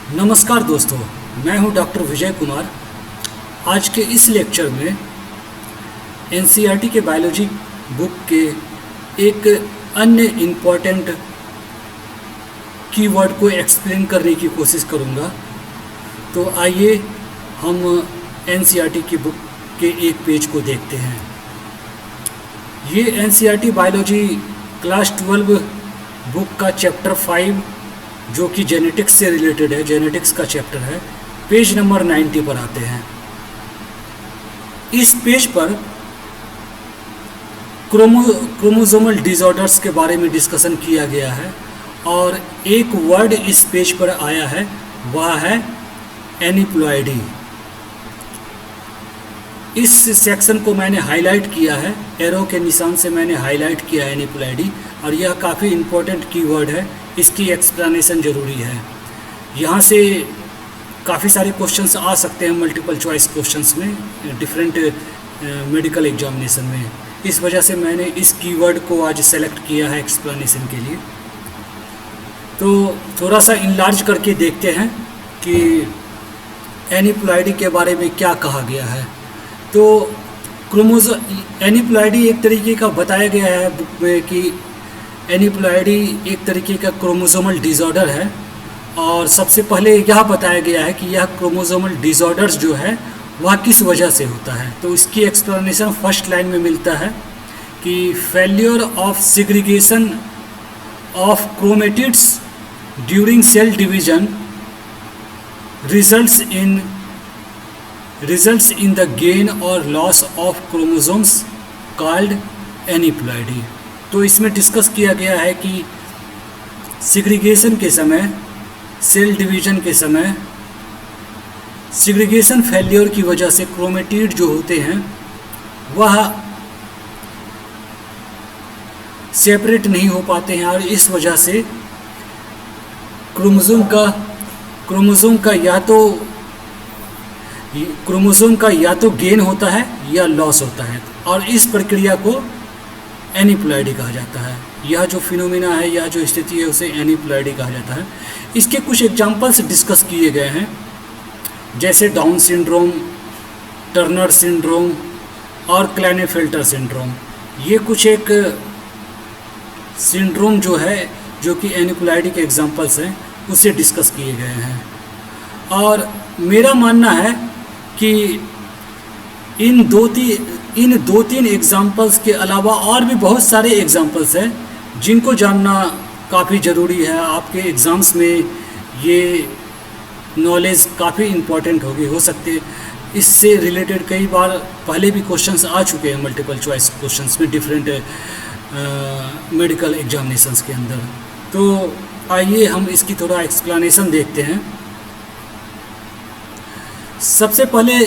नमस्कार दोस्तों, मैं हूं डॉक्टर विजय कुमार। आज के इस लेक्चर में एनसीईआरटी के बायोलॉजी बुक के एक अन्य इम्पॉर्टेंट कीवर्ड को एक्सप्लेन करने की कोशिश करूंगा। तो आइए हम एनसीईआरटी की बुक के एक पेज को देखते हैं। ये एनसीईआरटी बायोलॉजी क्लास 12 बुक का चैप्टर 5 जो कि जेनेटिक्स से रिलेटेड है, जेनेटिक्स का चैप्टर है, पेज नंबर 90 पर आते हैं। इस पेज पर क्रोमोसोमल डिसऑर्डर्स के बारे में डिस्कशन किया गया है और एक वर्ड इस पेज पर आया है, वह है एनिप्लॉइडी। इस सेक्शन को मैंने हाईलाइट किया है, एरो के निशान से मैंने हाईलाइट किया है एनिप्लॉइडी, और यह काफ़ी इम्पोर्टेंट कीवर्ड है, इसकी एक्सप्लेनेशन ज़रूरी है। यहाँ से काफ़ी सारे क्वेश्चंस आ सकते हैं मल्टीपल चॉइस क्वेश्चंस में, डिफरेंट मेडिकल एग्जामिनेशन में। इस वजह से मैंने इस कीवर्ड को आज सेलेक्ट किया है एक्सप्लेनेशन के लिए। तो थोड़ा सा इनलार्ज करके देखते हैं कि एनिप्लॉइडी के बारे में क्या कहा गया है। तो एनिप्लॉइडी एक तरीके का बताया गया है बुक में कि एनिप्लॉइडी एक तरीके का क्रोमोसोमल डिसऑर्डर है, और सबसे पहले यह बताया गया है कि यह क्रोमोसोमल डिसऑर्डर्स जो है वह किस वजह से होता है। तो इसकी एक्सप्लेनेशन फर्स्ट लाइन में मिलता है कि failure of segregation of chromatids during cell division results in the gain or loss of chromosomes called aneuploidy। तो इसमें डिस्कस किया गया है कि सेग्रीगेशन के समय, सेल डिवीजन के समय, सेग्रीगेशन फेल्योर की वजह से क्रोमेटिड जो होते हैं वह सेपरेट नहीं हो पाते हैं, और इस वजह से क्रोमोसोम का या तो गेन होता है या लॉस होता है, और इस प्रक्रिया को एनिप्लॉइडी कहा जाता है। यह जो फिनोमिना है, यह जो स्थिति है, उसे एनिप्लॉइडी कहा जाता है। इसके कुछ एग्जांपल्स डिस्कस किए गए हैं, जैसे डाउन सिंड्रोम, टर्नर सिंड्रोम और क्लेनेफेल्टर सिंड्रोम। ये कुछ एक सिंड्रोम जो है, जो कि एनिप्लॉइडी के एग्जांपल्स हैं, उसे डिस्कस किए गए हैं। और मेरा मानना है कि इन दो तीन एग्जाम्पल्स के अलावा और भी बहुत सारे एग्जाम्पल्स हैं जिनको जानना काफ़ी ज़रूरी है। आपके एग्ज़ाम्स में ये नॉलेज काफ़ी इम्पॉर्टेंट होगी, हो सकते इससे रिलेटेड कई बार पहले भी क्वेश्चंस आ चुके हैं मल्टीपल चॉइस क्वेश्चंस में, डिफरेंट मेडिकल एग्जामिनेशंस के अंदर। तो आइए हम इसकी थोड़ा एक्सप्लेनेशन देखते हैं। सबसे पहले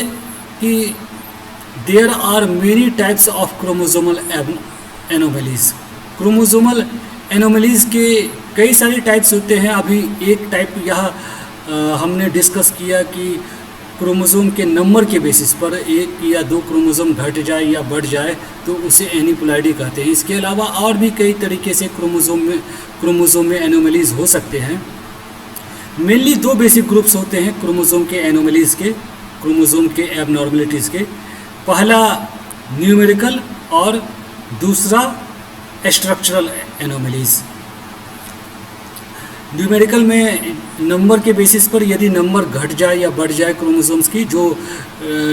कि there are many types of chromosomal anomalies. Chromosomal anomalies के कई सारे टाइप्स होते हैं। अभी एक टाइप यह हमने डिस्कस किया कि क्रोमोसोम के नंबर के बेसिस पर एक या दो क्रोमोसोम घट जाए या बढ़ जाए तो उसे एनिप्लॉइडी कहते हैं। इसके अलावा और भी कई तरीके से क्रोमोसोम में एनोमलीज हो सकते हैं। मेनली दो बेसिक ग्रुप्स होते हैं क्रोमोसोम के एनोमलीज के, क्रोमोसोम के एबनॉर्मलिटीज़ के। पहला न्यूमेरिकल और दूसरा स्ट्रक्चरल एनोमलीज। न्यूमेरिकल में नंबर के बेसिस पर यदि नंबर घट जाए या बढ़ जाए क्रोमोसोम्स की, जो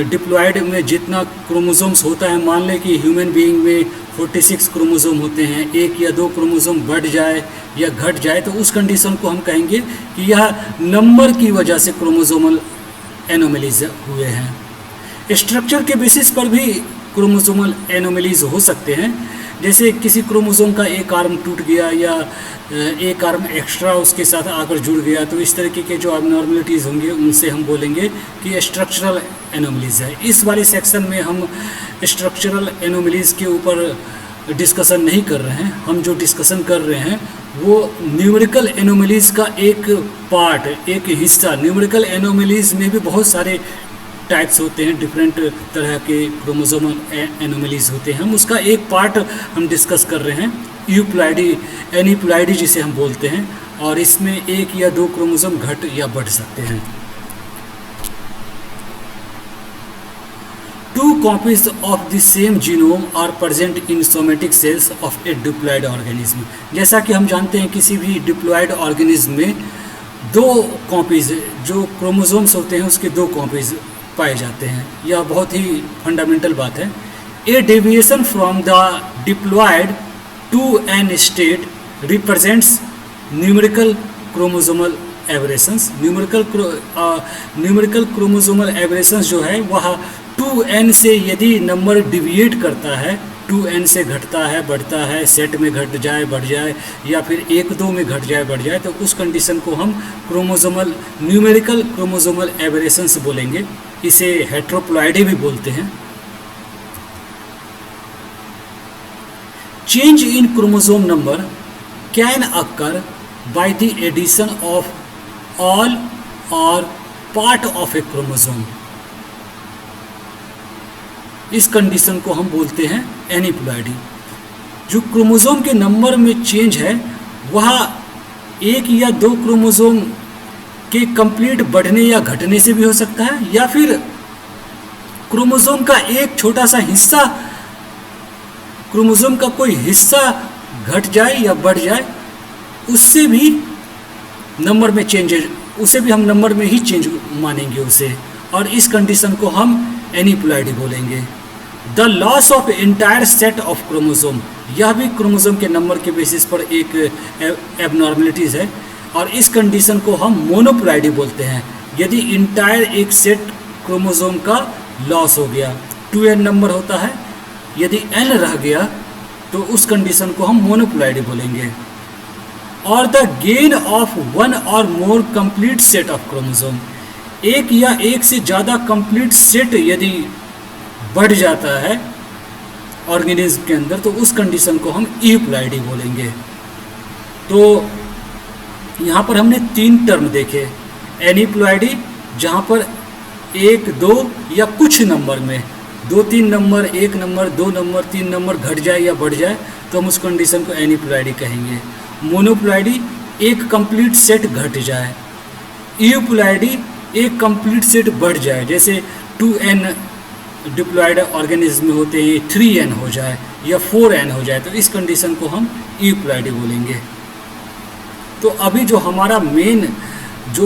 डिप्लॉयड में जितना क्रोमोसोम्स होता है, मान लें कि ह्यूमन बीइंग में 46 क्रोमोसोम होते हैं, एक या दो क्रोमोसोम बढ़ जाए या घट जाए तो उस कंडीशन को हम कहेंगे कि यह नंबर की वजह से क्रोमोसोमल एनोमलीज हुए हैं। स्ट्रक्चर के बेसिस पर भी क्रोमोसोमल एनोमलीज हो सकते हैं, जैसे किसी क्रोमोसोम का एक आर्म टूट गया या एक आर्म एक्स्ट्रा उसके साथ आकर जुड़ गया, तो इस तरीके के जो एबनॉर्मलिटीज़ होंगे उनसे हम बोलेंगे कि स्ट्रक्चरल एनोमलीज है। इस वाले सेक्शन में हम स्ट्रक्चरल एनोमलीज के ऊपर डिस्कशन नहीं कर रहे हैं। हम जो डिस्कशन कर रहे हैं वो न्यूमेरिकल एनोमलीज का एक पार्ट, एक हिस्सा। न्यूमेरिकल एनोमलीज में भी बहुत सारे टाइप्स होते हैं, डिफरेंट तरह के क्रोमोसोमल एनोमलीज होते हैं। हम उसका एक पार्ट हम डिस्कस कर रहे हैं, यूप्लॉइडी, एनिप्लॉइडी जिसे हम बोलते हैं। और इसमें एक या दो क्रोमोसोम घट या बढ़ सकते हैं। Two copies of the same genome are present in somatic cells of a diploid organism। जैसा कि हम जानते हैं किसी भी डिप्लॉयड ऑर्गेनिज्म में दो कॉपीज़ जो क्रोमोसोम्स होते हैं उसके दो कॉपीज़ पाए जाते हैं। यह बहुत ही फंडामेंटल बात है। A deviation from the diploid to an state represents numerical chromosomal aberrations. Numerical chromosomal aberrations जो है वह 2n से यदि नंबर डिविएट करता है, 2n से घटता है, बढ़ता है, सेट में घट जाए, बढ़ जाए, या फिर 1-2 में घट जाए, बढ़ जाए, तो उस कंडीशन को हम न्यूमेरिकल क्रोमोसोमल एवरेशंस बोलेंगे। इसे हेट्रोप्लॉइडी भी बोलते हैं। Change in chromosome number can occur by the addition of all or part of a chromosome. इस कंडीशन को हम बोलते हैं एनीप्लॉइडी। जो क्रोमोसोम के नंबर में चेंज है वह एक या दो क्रोमोसोम के कंप्लीट बढ़ने या घटने से भी हो सकता है, या फिर क्रोमोसोम का एक छोटा सा हिस्सा, क्रोमोसोम का कोई हिस्सा घट जाए या बढ़ जाए, उससे भी नंबर में चेंज, उसे भी हम नंबर में ही चेंज मानेंगे उसे, और इस कंडीशन को हम एनीप्लॉइडी बोलेंगे। The loss of entire set of chromosome, यह भी क्रोमोसोम के नंबर के बेसिस पर एक एबनॉर्मलिटीज है, और इस कंडीशन को हम मोनोप्लॉइडी बोलते हैं। यदि इंटायर एक सेट क्रोमोसोम का लॉस हो गया, 2n नंबर होता है, यदि n रह गया तो उस कंडीशन को हम मोनोप्लॉइडी बोलेंगे। और द गेन ऑफ वन और more complete set of chromosome, एक या एक से ज़्यादा कंप्लीट सेट यदि बढ़ जाता है ऑर्गेनिज्म के अंदर तो उस कंडीशन को हम यूप्लॉइडी बोलेंगे। तो यहाँ पर हमने 3 टर्म देखे। एनीप्लॉइडी जहाँ पर 1, 2 या कुछ नंबर में 2-3 नंबर, 1 नंबर, 2 नंबर, 3 नंबर घट जाए या बढ़ जाए तो हम उस कंडीशन को एनीप्लॉइडी कहेंगे। मोनोप्लॉइडी एक कंप्लीट सेट घट जाए। यूप्लॉइडी एक कंप्लीट सेट बढ़ जाए, जैसे 2n डिप्लॉयड ऑर्गेनिज्म में होते हैं 3n हो जाए या 4n हो जाए, तो इस कंडीशन को हम यूप्लॉइडी बोलेंगे। तो अभी जो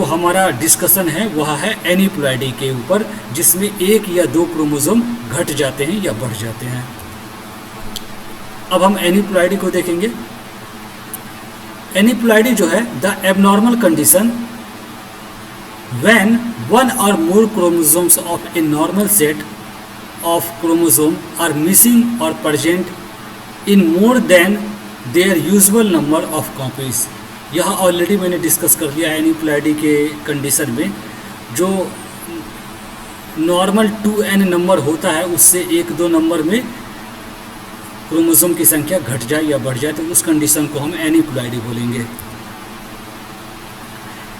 हमारा डिस्कशन है वह है एनीप्लॉइडी के ऊपर, जिसमें 1 या 2 क्रोमोसोम घट जाते हैं या बढ़ जाते हैं। अब हम एनीप्लॉइडी को देखेंगे। एनीप्लॉइडी जो है the abnormal condition when one or more chromosomes of a normal set of chromosome are missing or present in more than their usual number of copies। यह ऑलरेडी मैंने डिस्कस कर लिया है एनीप्लॉइडी के कंडीशन में। जो नॉर्मल 2n नंबर होता है उससे 1-2 नंबर में क्रोमोसोम की संख्या घट जाए या बढ़ जाए तो उस कंडीशन को हम एनीप्लॉइडी बोलेंगे।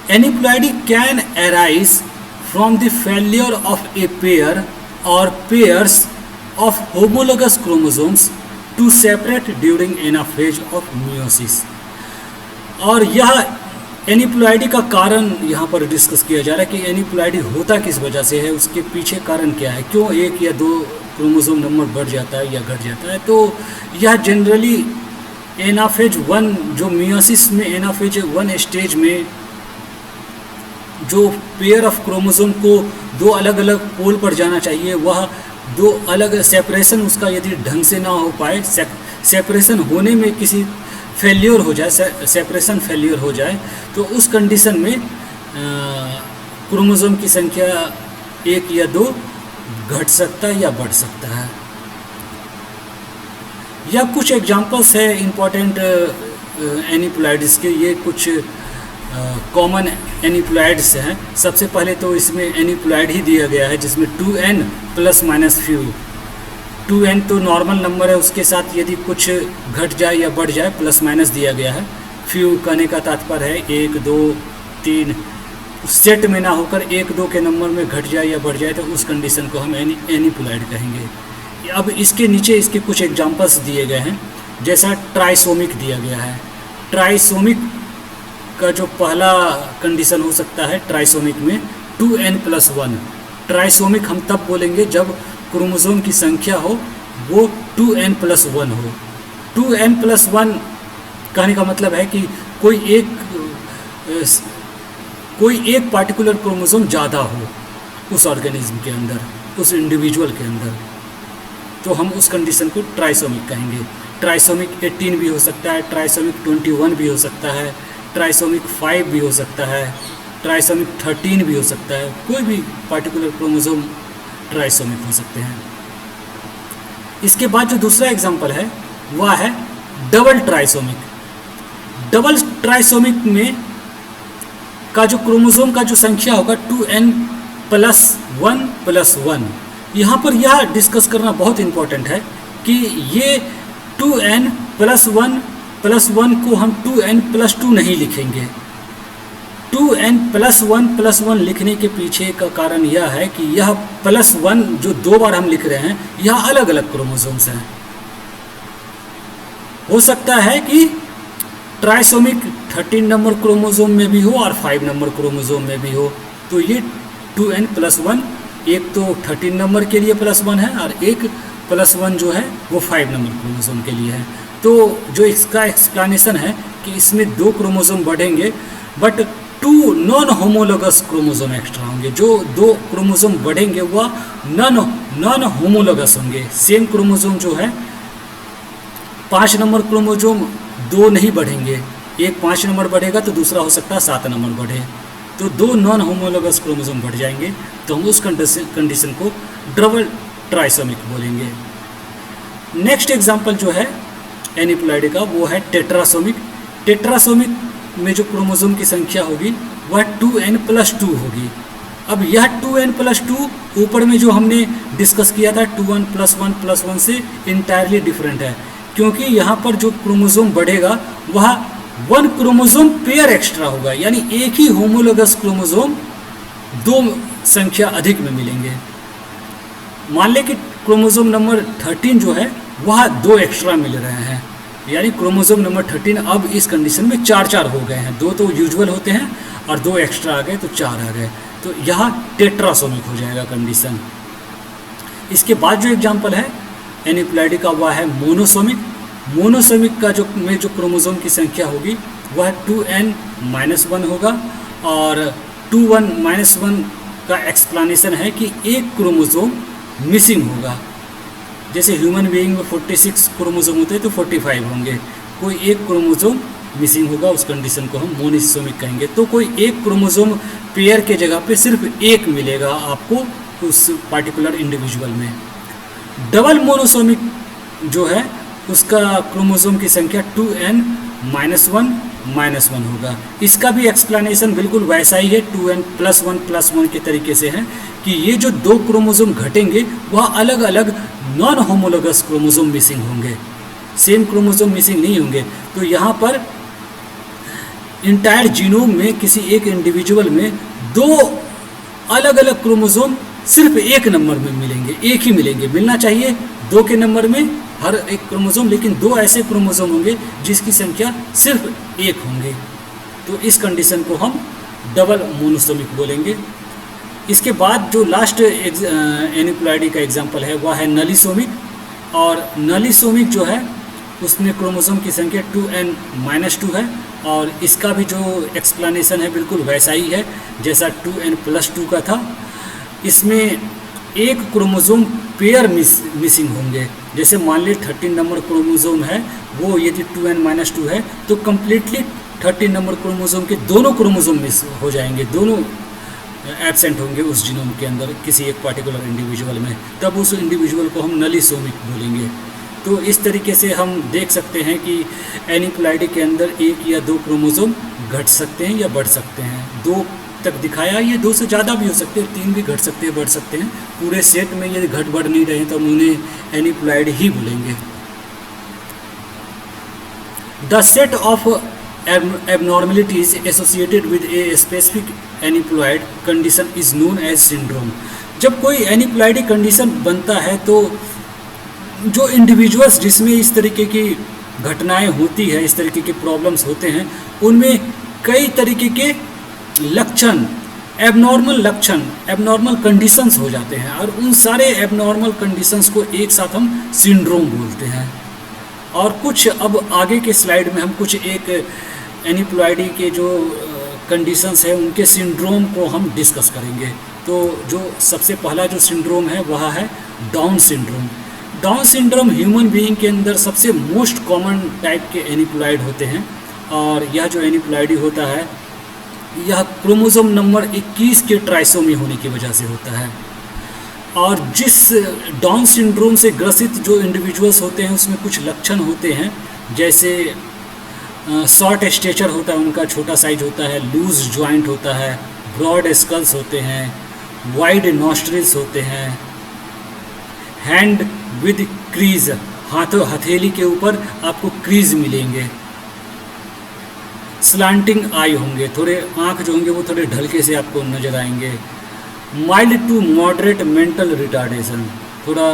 Aneuploidy can arise from the failure of a pair or pairs of homologous chromosomes to separate during anaphase of meiosis। और यह एनीप्लॉइडी का कारण यहाँ पर डिस्कस किया जा रहा है कि एनीप्लॉइडी होता किस वजह से है, उसके पीछे कारण क्या है, क्यों 1 या 2 क्रोमोसोम नंबर बढ़ जाता है या घट जाता है। तो यह जनरली एनाफेज 1, जो मियोसिस में एनाफेज 1 स्टेज में जो पेयर ऑफ क्रोमोसोम को 2 अलग अलग पोल पर जाना चाहिए, वह 2 अलग सेपरेशन उसका यदि ढंग से ना हो पाए, सेपरेशन होने में किसी फेलियर हो जाए, सेपरेशन फेलियर हो जाए, तो उस कंडीशन में क्रोमोसोम की संख्या 1 या 2 घट सकता है या बढ़ सकता है। या कुछ एग्जांपल्स है इम्पॉर्टेंट एनीप्लॉइड्स के, ये कुछ कॉमन एनीप्लॉइड्स हैं। सबसे पहले तो इसमें एनीप्लॉइड ही दिया गया है जिसमें 2n plus minus few. 2n तो नॉर्मल नंबर है, उसके साथ यदि कुछ घट जाए या बढ़ जाए प्लस माइनस दिया गया है। फ्यू कहने का तात्पर्य है 1, 2, 3 सेट में ना होकर 1, 2 के नंबर में घट जाए या बढ़ जाए तो उस कंडीशन को हम एनीप्लॉइड कहेंगे। अब इसके नीचे इसके कुछ एग्जांपल्स दिए गए हैं, जैसा ट्राइसोमिक दिया गया है। ट्राइसोमिक का जो पहला कंडीशन हो सकता है ट्राइसोमिक में 2n+1। ट्राइसोमिक हम तब बोलेंगे जब क्रोमोसोम की संख्या हो वो 2n+1 हो। 2n+1 कहने का मतलब है कि कोई एक पार्टिकुलर क्रोमोसोम ज़्यादा हो उस ऑर्गेनिज्म के अंदर, उस इंडिविजुअल के अंदर, तो हम उस कंडीशन को ट्राइसोमिक कहेंगे। ट्राइसोमिक 18 भी हो सकता है, ट्राइसोमिक 21 भी हो सकता है, ट्राइसोमिक 5 भी हो सकता है, ट्राइसोमिक 13 भी हो सकता है। कोई भी पार्टिकुलर क्रोमोसोम ट्राइसोमिक हो सकते हैं। इसके बाद जो दूसरा एग्जांपल है वह है डबल ट्राइसोमिक। डबल ट्राइसोमिक में का जो क्रोमोसोम का जो संख्या होगा 2n+1+1। यहाँ पर यह डिस्कस करना बहुत इम्पोर्टेंट है कि ये 2n+1+1 को हम 2n+2 नहीं लिखेंगे। 2n+1+1 लिखने के पीछे का कारण यह है कि यह +1 जो 2 बार हम लिख रहे हैं यह अलग अलग क्रोमोसोम्स हैं। हो सकता है कि ट्राइसोमिक 13 नंबर क्रोमोसोम में भी हो और 5 नंबर क्रोमोसोम में भी हो, तो ये 2n+1 एक तो 13 नंबर के लिए +1 है और एक +1 जो है वो 5 नंबर क्रोमोसोम के लिए है। तो जो इसका एक्सप्लेनेशन है कि इसमें 2 क्रोमोसोम बढ़ेंगे but 2 non homologous chromosome extra होंगे। जो 2 क्रोमोसोम बढ़ेंगे वह नॉन होमोलोगस होंगे। सेम क्रोमोसोम जो है 5 नंबर क्रोमोसोम 2 नहीं बढ़ेंगे, एक 5 नंबर बढ़ेगा तो दूसरा हो सकता है 7 नंबर बढ़े, तो 2 नॉन होमोलोगस क्रोमोसोम बढ़ जाएंगे, तो हम उस कंडीशन को डबल ट्राइसोमिक बोलेंगे। नेक्स्ट एग्जांपल जो है एनिप्लॉइडी का वो है टेट्रासोमिक। टेट्रासोमिक में जो क्रोमोसोम की संख्या होगी वह 2n+2 होगी। अब यह 2n+2 ऊपर में जो हमने डिस्कस किया था 2n+1+1 से इंटायरली डिफरेंट है, क्योंकि यहाँ पर जो क्रोमोसोम बढ़ेगा वह 1 क्रोमोसोम पेयर एक्स्ट्रा होगा, यानी एक ही होमोलोगस क्रोमोसोम 2 संख्या अधिक में मिलेंगे। मान लें कि क्रोमोसोम नंबर 13 जो है वह 2 एक्स्ट्रा मिल रहे हैं, यानी क्रोमोसोम नंबर 13 अब इस कंडीशन में 4 हो गए हैं। 2 तो यूजुअल होते हैं और 2 एक्स्ट्रा आ गए तो 4 आ गए, तो यहाँ टेट्रासोमिक हो जाएगा कंडीशन। इसके बाद जो एग्जाम्पल है एनिप्लॉइडी का वह है मोनोसोमिक। मोनोसोमिक का जो क्रोमोसोम की संख्या होगी वह 2n-1 होगा, और 2n-1 का एक्सप्लेनेशन है कि एक क्रोमोसोम मिसिंग होगा। जैसे ह्यूमन बीइंग में 46 क्रोमोसोम होते हैं तो 45 होंगे, कोई एक क्रोमोसोम मिसिंग होगा, उस कंडीशन को हम मोनोसोमिक कहेंगे। तो कोई एक क्रोमोसोम पेयर के जगह पे सिर्फ एक मिलेगा आपको उस पार्टिकुलर इंडिविजुअल में। डबल मोनोसोमिक जो है उसका क्रोमोसोम की संख्या 2n-1-1 होगा। इसका भी एक्सप्लेनेशन बिल्कुल वैसा ही है 2n+1+1 के तरीके से है कि ये जो 2 क्रोमोसोम घटेंगे वह अलग अलग नॉन होमोलोगस क्रोमोसोम मिसिंग होंगे, सेम क्रोमोसोम मिसिंग नहीं होंगे। तो यहाँ पर इंटायर जीनोम में किसी एक इंडिविजुअल में 2 अलग अलग क्रोमोसोम सिर्फ एक नंबर में मिलेंगे, एक ही मिलेंगे। मिलना चाहिए 2 के नंबर में हर एक क्रोमोसोम, लेकिन 2 ऐसे क्रोमोसोम होंगे जिसकी संख्या सिर्फ 1 होंगे, तो इस कंडीशन को हम डबल मोनोसोमिक बोलेंगे। इसके बाद जो लास्ट एनिप्लॉइडी का एग्जांपल है वह है नलीसोमिक, और नलीसोमिक जो है उसमें क्रोमोसोम की संख्या 2n-2 है, और इसका भी जो एक्सप्लेनेशन है बिल्कुल वैसा ही है जैसा 2n+2 का था। इसमें एक क्रोमोसोम पेयर मिसिंग होंगे। जैसे मान ली 13 नंबर क्रोमोसोम है, वो यदि 2n-2 है तो कम्प्लीटली 13 नंबर क्रोमोसोम के दोनों क्रोमोसोम मिस हो जाएंगे, दोनों एब्सेंट होंगे उस जीनोम के अंदर किसी एक पार्टिकुलर इंडिविजुअल में, तब उस इंडिविजुअल को हम नलीसोमिक बोलेंगे। तो इस तरीके से हम देख सकते हैं कि एनिप्लॉइडी के अंदर 1 या 2 क्रोमोसोम घट सकते हैं या बढ़ सकते हैं। 2 तक दिखाया, ये 2 से ज़्यादा भी हो सकते हैं, 3 भी घट सकते हैं, बढ़ सकते हैं। पूरे सेट में यदि घट बढ़ नहीं रहे तो हम उन्हें एनिप्लॉइड ही बोलेंगे। The set of abnormalities associated with a specific aneuploid condition is known as syndrome। जब कोई एनिप्लॉइडी कंडीशन बनता है तो जो इंडिविजुअल्स जिसमें इस तरीके की घटनाएं होती है, इस तरीके के प्रॉब्लम्स होते हैं, उनमें कई तरीके के लक्षण, एबनॉर्मल कंडीशंस हो जाते हैं, और उन सारे एबनॉर्मल कंडीशंस को एक साथ हम सिंड्रोम बोलते हैं। और कुछ अब आगे के स्लाइड में हम कुछ एक एनिप्लॉयडी के जो कंडीशंस है उनके सिंड्रोम को हम डिस्कस करेंगे। तो जो सबसे पहला जो सिंड्रोम है वह है down syndrome. Down syndrome human being के अंदर सबसे मोस्ट कॉमन टाइप के एनिप्लॉयड होते हैं, और यह जो एनिप्लॉयडी होता है यह क्रोमोसोम नंबर 21 के ट्राइसोमी होने की वजह से होता है। और जिस डाउन सिंड्रोम से ग्रसित जो इंडिविजुअल्स होते हैं उसमें कुछ लक्षण होते हैं, जैसे शॉर्ट स्टेचर होता है उनका, छोटा साइज होता है, लूज जॉइंट होता है, ब्रॉड स्कल्स होते हैं, वाइड नॉस्ट्रिल्स होते हैं, हैंड विद क्रीज, हाथों हथेली के ऊपर आपको क्रीज मिलेंगे, स्लांटिंग आई होंगे, थोड़े आँख जो होंगे वो थोड़े ढलके से आपको नज़र आएंगे, mild to moderate mental retardation, थोड़ा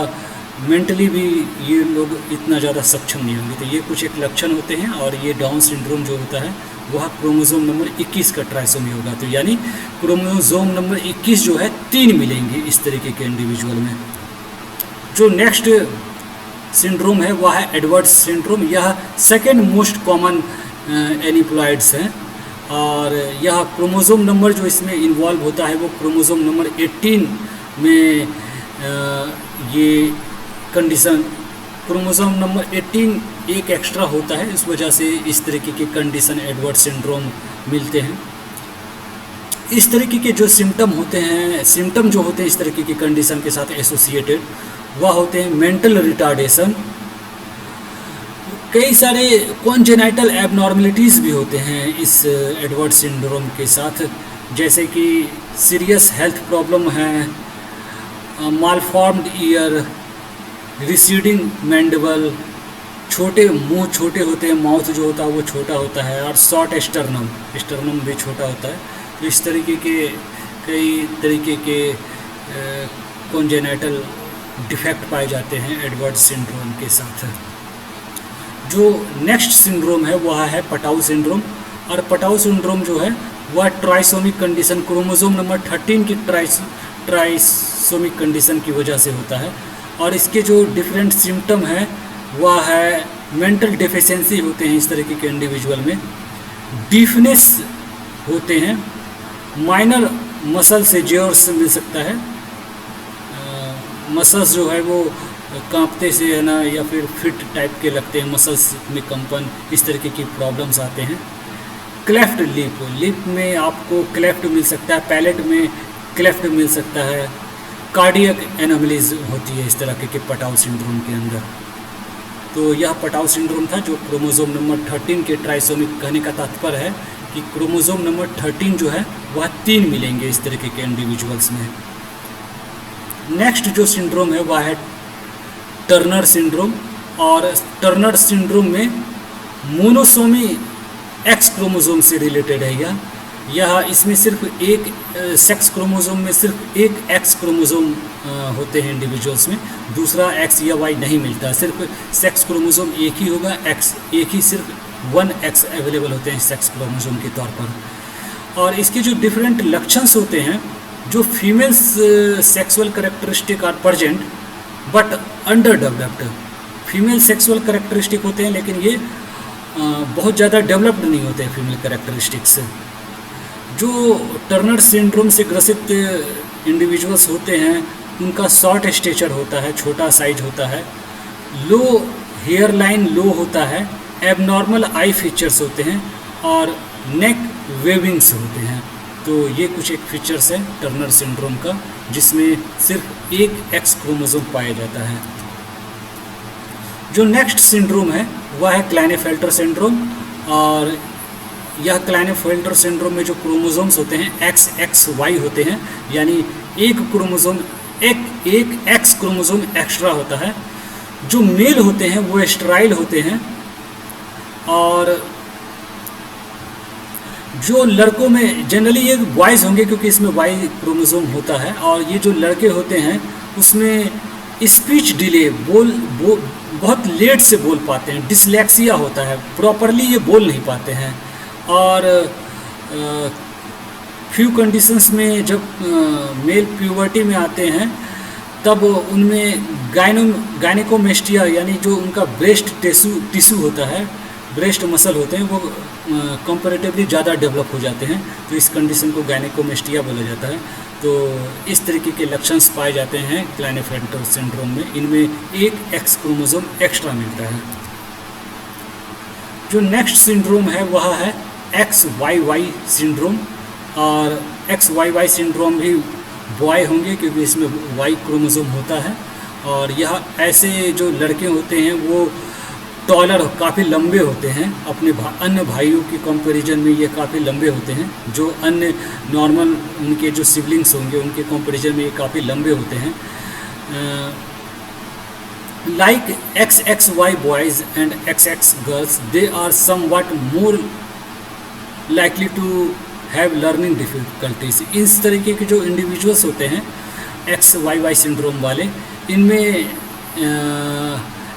मेंटली भी ये लोग इतना ज़्यादा सक्षम नहीं होंगे। तो ये कुछ एक लक्षण होते हैं, और ये डाउन सिंड्रोम जो होता है वह क्रोमोसोम नंबर 21 का ट्राइसोमी होगा। तो यानी क्रोमोसोम नंबर 21 जो है 3 मिलेंगे इस तरीके के इंडिविजुअल में। जो नेक्स्ट सिंड्रोम है वह है एडवर्ड्स सिंड्रोम। यह सेकेंड मोस्ट कॉमन एनिप्लॉयड्स हैं, और यह क्रोमोसोम नंबर जो इसमें इन्वॉल्व होता है वो क्रोमोसोम नंबर 18 में ये कंडीशन, क्रोमोसोम नंबर 18 एक एक्स्ट्रा होता है, इस वजह से इस तरीके के कंडीशन एडवर्ड सिंड्रोम मिलते हैं। इस तरीके के जो सिम्टम होते हैं, सिम्टम जो होते हैं इस तरीके की कंडीशन के साथ एसोसिएटेड, वह होते हैं मेंटल रिटार्डेशन, कई सारे कॉन्जेनाइटल एबनॉर्मलिटीज़ भी होते हैं इस एडवर्ड सिंड्रोम के साथ, जैसे कि सीरियस हेल्थ प्रॉब्लम है, मालफॉर्म्ड ईयर, रिसीडिंग मैंडिबल, छोटे मुंह छोटे होते हैं, माउथ जो होता है वो छोटा होता है, और शॉर्ट स्टर्नम भी छोटा होता है। तो इस तरीके के कई तरीके के कॉन्जेनाइटल डिफेक्ट पाए जाते हैं एडवर्ड सिंड्रोम के साथ। जो नेक्स्ट सिंड्रोम है वह है पटाउ सिंड्रोम, और पटाउ सिंड्रोम जो है वह ट्राइसोमिक कंडीशन, क्रोमोसोम नंबर 13 की ट्राइसोमिक कंडीशन की वजह से होता है। और इसके जो डिफरेंट सिम्टम है वह है मेंटल डेफिशिएंसी होते हैं इस तरीके के इंडिविजुअल में, डीफनेस होते हैं, माइनर मसल से जेयर्स मिल सकता है, मसल्स जो है वो कांपते से है ना, या फिर फिट टाइप के लगते हैं, मसल्स में कंपन, इस तरीके की प्रॉब्लम्स आते हैं। क्लेफ्ट लिप में आपको क्लेफ्ट मिल सकता है, पैलेट में क्लेफ्ट मिल सकता है, कार्डियक एनोमलीज होती है इस तरह के पटाउ सिंड्रोम के अंदर। तो यह पटाउ सिंड्रोम था जो क्रोमोसोम नंबर 13 के ट्राइसोमिक, कहने का तात्पर्य है कि क्रोमोसोम नंबर 13 जो है वह 3 मिलेंगे इस तरीके के इंडिविजुअल्स में। नेक्स्ट जो सिंड्रोम है वह है टर्नर सिंड्रोम, और टर्नर सिंड्रोम में मोनोसोमी एक्स क्रोमोसोम से रिलेटेड है यह इसमें सिर्फ एक सेक्स क्रोमोसोम में सिर्फ एक एक्स क्रोमोसोम होते हैं इंडिविजुअल्स में, दूसरा एक्स या वाई नहीं मिलता, सिर्फ सेक्स क्रोमोसोम एक ही होगा, एक्स एक ही, सिर्फ 1 एक्स अवेलेबल होते हैं सेक्स क्रोमोसोम के तौर पर। और इसके जो डिफरेंट लक्षण्स होते हैं, जो females sexual characteristic are present but under developed, female sexual characteristic होते हैं लेकिन ये बहुत ज़्यादा डेवलप्ड नहीं होते हैं फीमेल कैरेक्टरिस्टिक्स। जो टर्नर सिंड्रोम से ग्रसित इंडिविजुअल्स होते हैं उनका शॉर्ट स्टेचर होता है, छोटा साइज होता है, लो हेयर लाइन लो होता है, एबनॉर्मल आई फीचर्स होते हैं, और नेक वेविंग्स होते हैं। तो ये कुछ एक फीचर्स है टर्नर सिंड्रोम का, जिसमें सिर्फ एक एक्स क्रोमोसोम पाया जाता है। जो नेक्स्ट सिंड्रोम है वह है क्लाइनेफेल्टर सिंड्रोम, और यह क्लाइनेफेल्टर सिंड्रोम में जो क्रोमोसोम्स होते हैं एक्स एक्स वाई होते हैं, यानी एक क्रोमोसोम एक एक्स क्रोमोसोम एक्स्ट्रा होता है। जो मेल होते हैं वो स्टेराइल होते हैं, और जो लड़कों में जनरली ये बॉयज़ होंगे क्योंकि इसमें वाई क्रोमोसोम होता है, और ये जो लड़के होते हैं उसमें स्पीच डिले, बहुत लेट से बोल पाते हैं, डिसलेक्सिया होता है, प्रॉपरली ये बोल नहीं पाते हैं, और फ्यू कंडीशंस में जब मेल प्यूबर्टी में आते हैं तब उनमें गायनेकोमेस्टिया यानी जो उनका ब्रेस्ट टिश्यू होता है, ब्रेस्ट मसल होते हैं, वो कंपैरेटिवली ज़्यादा डेवलप हो जाते हैं, तो इस कंडीशन को गायनेकोमेस्टिया बोला जाता है। तो इस तरीके के लक्षण पाए जाते हैं क्लाइनेफेल्टर सिंड्रोम में। इनमें एक एक्स क्रोमोसोम एक्स्ट्रा मिलता है। जो नेक्स्ट सिंड्रोम है वह है XYY सिंड्रोम, और XYY सिंड्रोम भी बॉय होंगे क्योंकि इसमें वाई क्रोमोसोम होता है। और यह ऐसे जो लड़के होते हैं वो टॉलर काफ़ी लंबे होते हैं, अपने अन्य भाइयों की कंपैरिजन में ये काफ़ी लंबे होते हैं। जो अन्य नॉर्मल उनके जो सिबलिंग्स होंगे उनके कंपैरिजन में ये काफ़ी लंबे होते हैं। Like XXY boys and XX girls, they are somewhat more likely to have learning difficulties। इस तरीके के जो इंडिविजुअल्स होते हैं XYY सिंड्रोम वाले, इनमें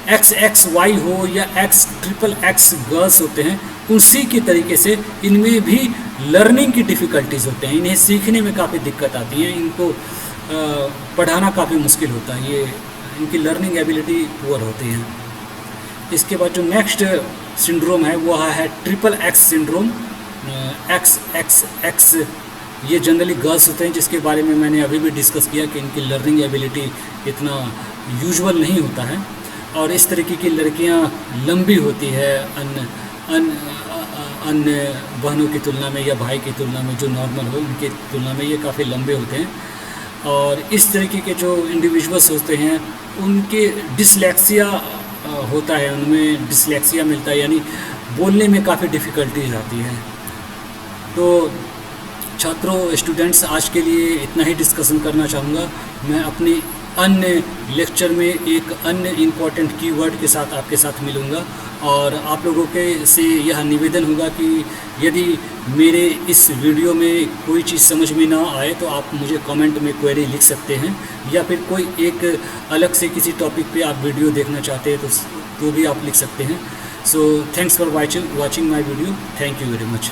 XXY हो या XXX गर्ल्स होते हैं, उसी के तरीके से इनमें भी लर्निंग की डिफ़िकल्टीज़ होते हैं। इन्हें सीखने में काफ़ी दिक्कत आती है, इनको पढ़ाना काफ़ी मुश्किल होता है, ये इनकी लर्निंग एबिलिटी पुअर होती है। इसके बाद जो नेक्स्ट सिंड्रोम है वह है XXX सिंड्रोम। XXX ये जनरली गर्ल्स होते हैं, जिसके बारे में मैंने अभी भी डिस्कस किया कि इनकी लर्निंग एबिलिटी इतना यूजुअल नहीं होता है। और इस तरीके की लड़कियां लंबी होती है अन्य बहनों की तुलना में या भाई की तुलना में, जो नॉर्मल हो उनकी तुलना में ये काफ़ी लंबे होते हैं। और इस तरीके के जो इंडिविजुअल्स होते हैं उनके डिसलेक्सिया होता है, उनमें डिसलेक्सिया मिलता है, यानी बोलने में काफ़ी डिफ़िकल्टीज आती है। तो छात्रों, स्टूडेंट्स, आज के लिए इतना ही डिस्कशन करना चाहूँगा। मैं अपनी अन्य लेक्चर में एक अन्य इम्पॉर्टेंट कीवर्ड के साथ आपके साथ मिलूँगा। और आप लोगों के से यह निवेदन होगा कि यदि मेरे इस वीडियो में कोई चीज़ समझ में ना आए तो आप मुझे कमेंट में क्वेरी लिख सकते हैं, या फिर कोई एक अलग से किसी टॉपिक पे आप वीडियो देखना चाहते हैं तो भी आप लिख सकते हैं। So thanks for watching my video. Thank you very much.